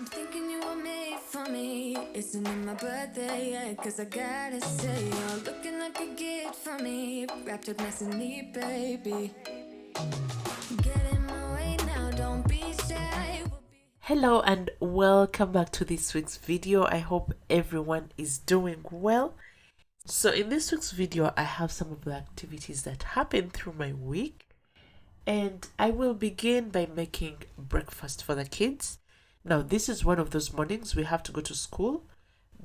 I'm thinking you were made for me. Isn't it my birthday yet? Cause I gotta say, you're looking like a gift for me. Wrapped up nice and neat, baby. Get in my way now, don't be shy. Hello and welcome back to this week's video. I hope everyone is doing well. So in this week's video, I have some of the activities that happened through my week, and I will begin by making breakfast for the kids. Now, this is one of those mornings we have to go to school,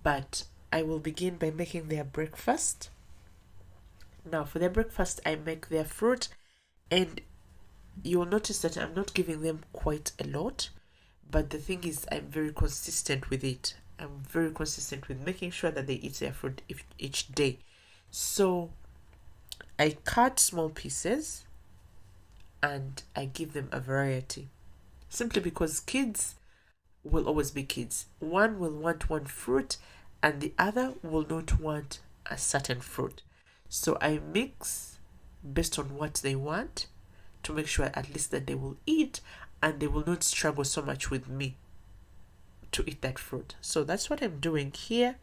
but I will begin by making their breakfast. Now, for their breakfast, I make their fruit, and you will notice that I'm not giving them quite a lot, but the thing is, I'm very consistent with it. I'm very consistent with making sure that they eat their fruit each day. So I cut small pieces and I give them a variety, simply because kids will always be kids. One will want one fruit and the other will not want a certain fruit. So I mix based on what they want to make sure at least that they will eat and they will not struggle so much with me to eat that fruit. So that's what I'm doing here.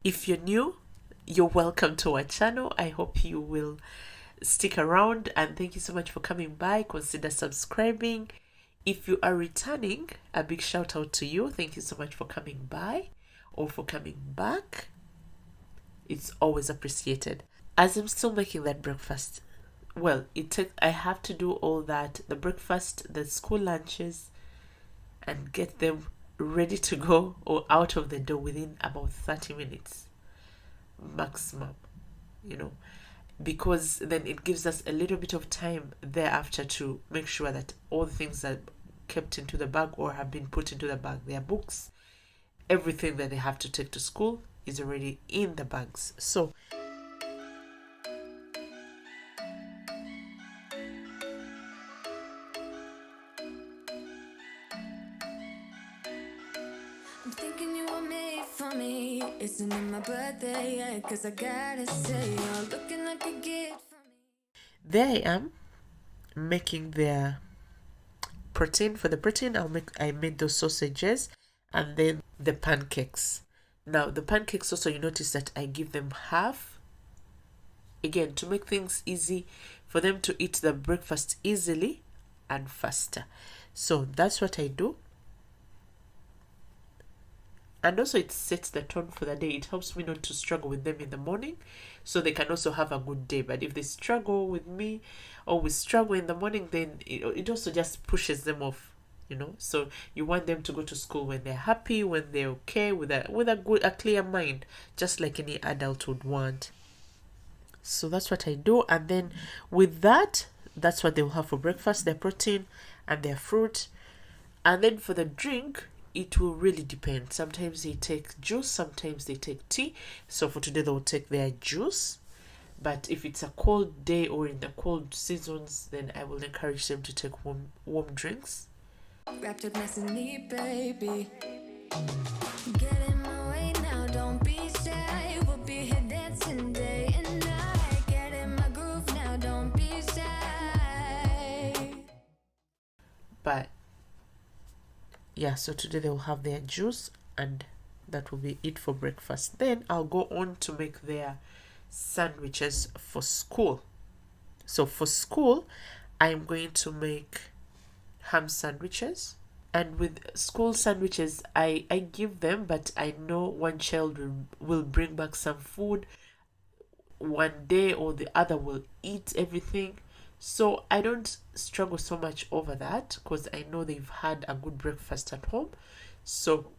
If you're new, you're welcome to our channel. I hope you will stick around, and thank you so much for coming by. Consider subscribing. If you are returning, a big shout out to you. Thank you so much for coming by or for coming back. It's always appreciated. As I'm still making that breakfast, well, I have to do all that, the breakfast, the school lunches, and get them ready to go or out of the door within about 30 minutes maximum, because then it gives us a little bit of time thereafter to make sure that all the things that kept into the bag or have been put into the bag, their books, everything that they have to take to school is already in the bags. So I'm thinking you were made for me. Isn't it my birthday yet? Cause I gotta say, you're looking like a gift for me. there I am making their protein. For the protein, I made those sausages and then the pancakes. Now the pancakes also, you notice that I give them half, again to make things easy for them to eat the breakfast easily and faster. So that's what I do. And also it sets the tone for the day. It helps me not to struggle with them in the morning, so they can also have a good day. But if they struggle with me or we struggle in the morning, then it also just pushes them off, So you want them to go to school when they're happy, when they're okay, with a clear mind, just like any adult would want. So that's what I do. And then with that's what they will have for breakfast, their protein and their fruit. And then for the drink, it will really depend. Sometimes they take juice, sometimes they take tea. So for today, they'll take their juice. But if it's a cold day or in the cold seasons, then I will encourage them to take warm drinks. Wrapped up nice and neat, baby. Get in my way now, don't be shy. We'll be here dancing day and night. Get in my groove now, don't be shy. But yeah, so today they will have their juice and that will be it for breakfast. Then I'll go on to make their sandwiches for school. So for school, I'm going to make ham sandwiches. And with school sandwiches, I give them, but I know one child will bring back some food one day or the other will eat everything. So I don't struggle so much over that because I know they've had a good breakfast at home. So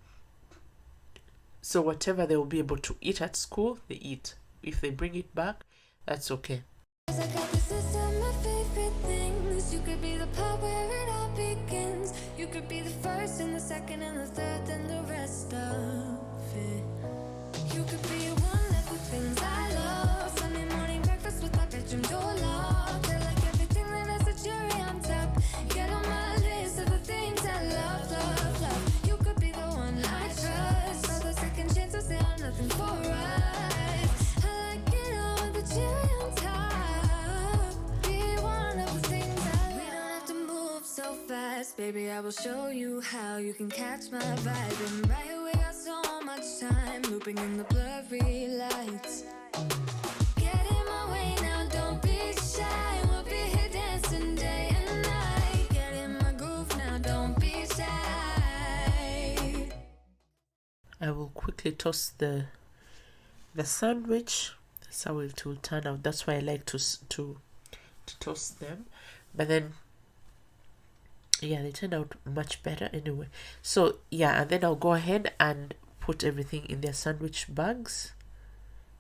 whatever they will be able to eat at school, they eat. If they bring it back, that's okay. I got this list of my favorite things. You could be the part where it all begins. You could be the first and the second and the third and the rest of it. You could be one of the things I love. Sunday morning breakfast with my bedroom door locked. I like everything that has a cherry on top. Get on my list of the things I love, love, love. You could be the one I trust. All the second chances, they are nothing for us. I like it all with the cherry on top. Be one of the things I love. We don't have to move so fast. fast, baby, I will show you how you can catch my vibe. And right here we got so much time, looping in the blurry lights. Get in my way now, don't be shy. We'll be here dancing day and night. Get in my groove now, don't be shy. I will quickly toast the sandwich. That's how it will turn out. That's why I like to toast them. But then, yeah, they turned out much better anyway. So yeah, and then I'll go ahead and put everything in their sandwich bags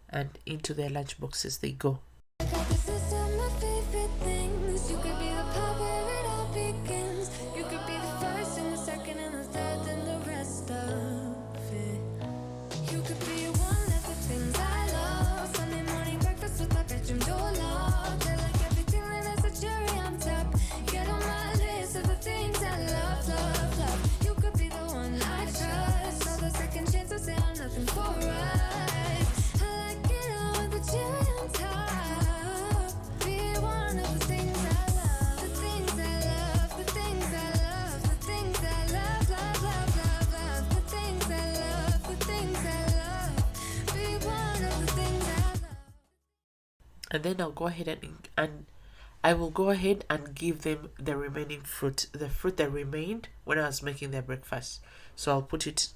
and into their lunch boxes they go. This is my favorite things. You could be the part where it all begins. You could be the first and the second and the third and the rest of it. You could be one of the things I love. Sunday morning breakfast with my bedroom door locked. I like everything that has a cherry on top. Get on my list of the things I love, love, love. You could be the one I trust. All the second chances, they are nothing for us. I like it all with the cherry on top. Be one of the things I love. The things I love, the things I love, the things I love, love, love, love, love. The things I love, the things I love. Be one of the things I love. And then I'll go ahead and I will go ahead and give them the remaining fruit, the fruit that remained when I was making their breakfast. So I'll put it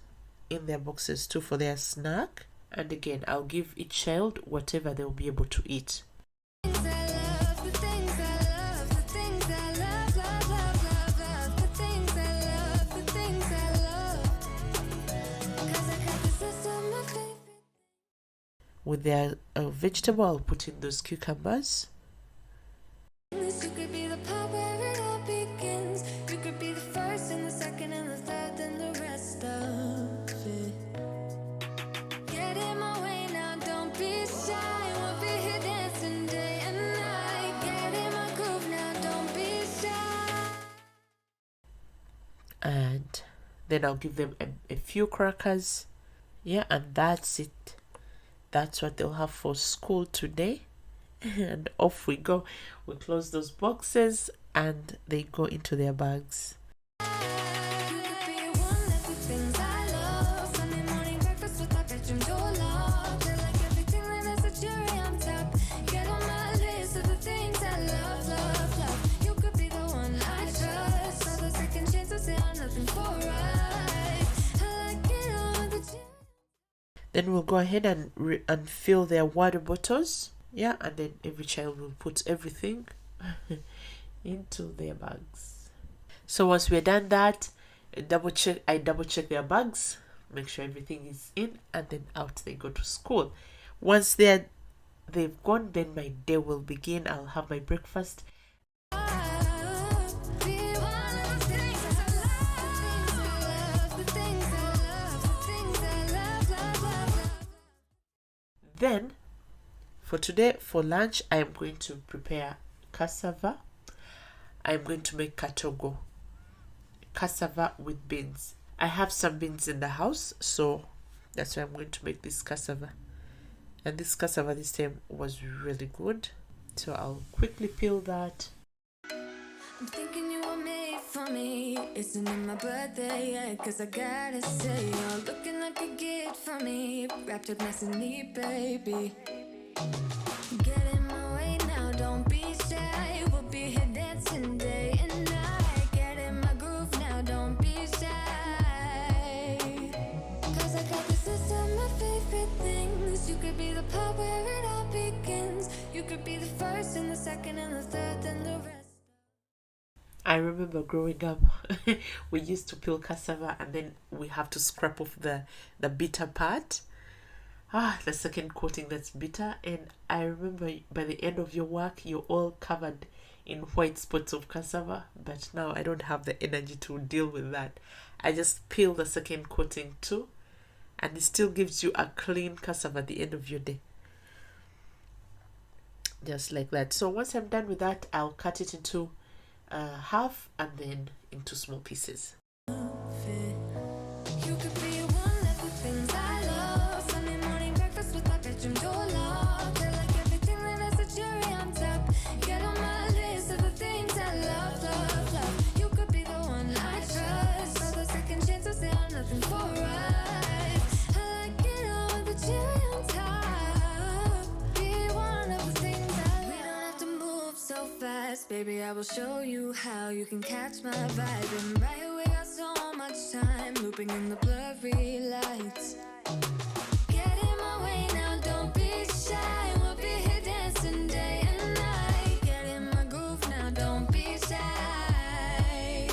in their boxes too for their snack. And again, I'll give each child whatever they'll be able to eat. Things I love, the things I love, the things I love, love, love, love, love. The things I love, the things I love. 'Cause I got this list of my favorite. With their vegetable, I'll put in those cucumbers. You could be the part where it all begins. You could be the first and the second and the third and the rest of it. Get in my way now, don't be shy. We'll be here dancing day and night. Get in my groove now, don't be shy. And then I'll give them a few crackers. Yeah, and that's it. That's what they'll have for school today. And off we go. We close those boxes and they go into their bags. You could be one of the things I love. Sunday morning breakfast with my bedroom door locked. I like everything that has a cherry on top. Get on my list of the things I love, love, love. You could be the one I trust. All the second chances, they are nothing for us. I like it all with the cherry. Then we'll go ahead and fill their water bottles. Yeah, and then every child will put everything into their bags. So once we're done that, I double check their bags, make sure everything is in, and then out they go to school. Once they've gone, then my day will begin. I'll have my breakfast. Be one of the things I love, the things I love, the things I love, love, love, love. Then for today, for lunch, I am going to prepare cassava. I'm going to make katogo, cassava with beans. I have some beans in the house, so that's why I'm going to make this cassava. And this cassava this time was really good, so I'll quickly peel that. I'm thinking you were made for me. Isn't it my birthday yet? 'Cause I gotta say, you're looking like a gift for me. Wrapped up nice and neat, baby. Get in my way now, don't be shy. We'll be here dancing day and night. Get in my groove now, don't be shy. 'Cause I got this list of my favorite things. You could be the part where it all begins. You could be the first and the second and the third and the rest. I remember growing up, we used to peel cassava and then we have to scrap off the bitter part. The second coating that's bitter. And I remember by the end of your work, you're all covered in white spots of cassava. But now I don't have the energy to deal with that. I just peel the second coating too. And it still gives you a clean cassava at the end of your day. Just like that. So once I'm done with that, I'll cut it into half and then into small pieces. You could be one of the things I love. Sunday morning breakfast with my bedroom door locked. I like everything that has a cherry on top. Get on my list of the things I love, love, love. You could be the baby, I will show you how you can catch my vibe. And right here we got so much time, looping in the blurry lights. Get in my way now, don't be shy. We'll be here dancing day and night. Get in my groove now, don't be shy.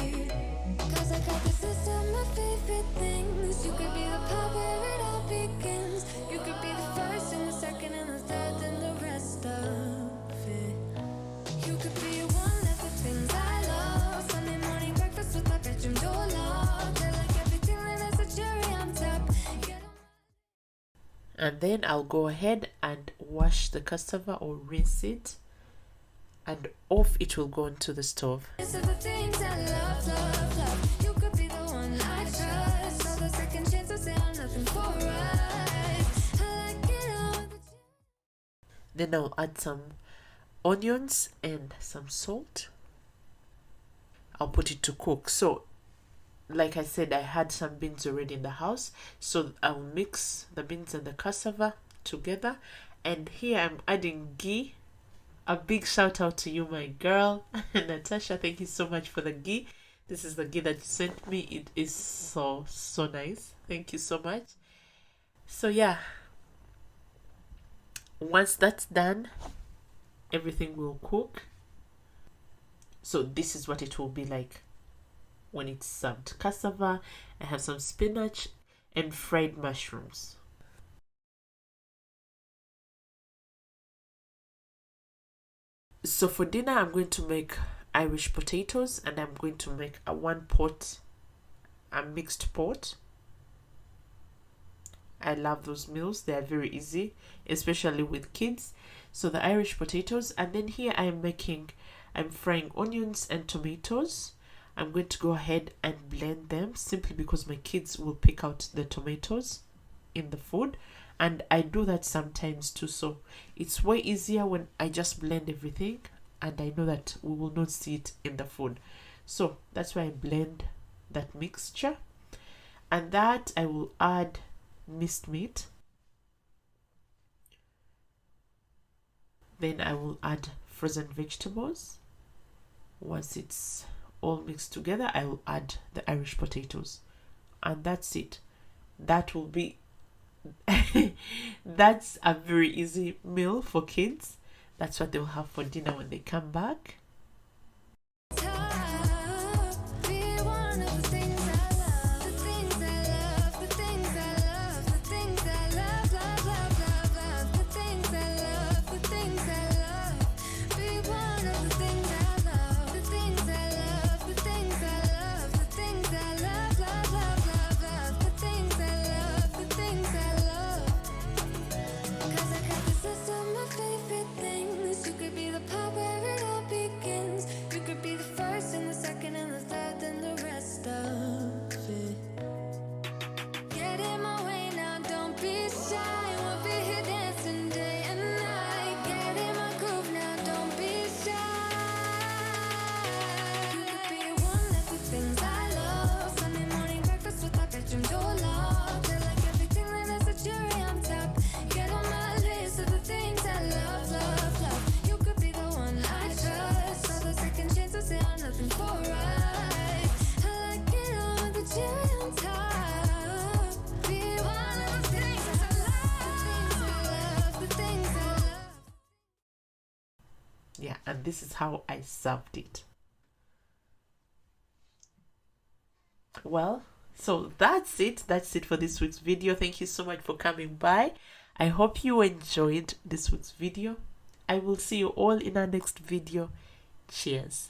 Cause I got this list of my favorite things. You could be the part where it all begins. You could be the first and the second and the third and the rest of it. You could be one of the things I love. Sunday morning breakfast with my bedroom door locked. I like everything that has a cherry on top. Get on And then I'll go ahead and wash the cassava or rinse it, and off it will go into the stove. These are the things I love, love, love. You could be the one I trust. All the second chances, they are nothing for us. I like it all with you. Then I'll add some onions and some salt. I'll put it to cook. So like I said, I had some beans already in the house, so I'll mix the beans and the cassava together. And here I'm adding ghee. A big shout out to you, my girl Natasha. Thank you so much for the ghee. This is the ghee that you sent me. It is so nice. Thank you so much. So yeah, once that's done, everything will cook. So this is what it will be like when it's served. Cassava, I have some spinach and fried mushrooms. So for dinner, I'm going to make Irish potatoes, and I'm going to make a mixed pot. I love those meals. They are very easy, especially with kids. So the Irish potatoes, and then here I'm frying onions and tomatoes. I'm going to go ahead and blend them simply because my kids will pick out the tomatoes in the food, and I do that sometimes too. So it's way easier when I just blend everything and I know that we will not see it in the food. So that's why I blend that mixture, and that I will add minced meat. Then I will add frozen vegetables. Once it's all mixed together, I will add the Irish potatoes, and that's it. That will be that's a very easy meal for kids. That's what they'll have for dinner when they come back. Yeah, and this is how I served it. Well, so that's it for this week's video. Thank you so much for coming by. I hope you enjoyed this week's video. I will see you all in our next video. Cheers.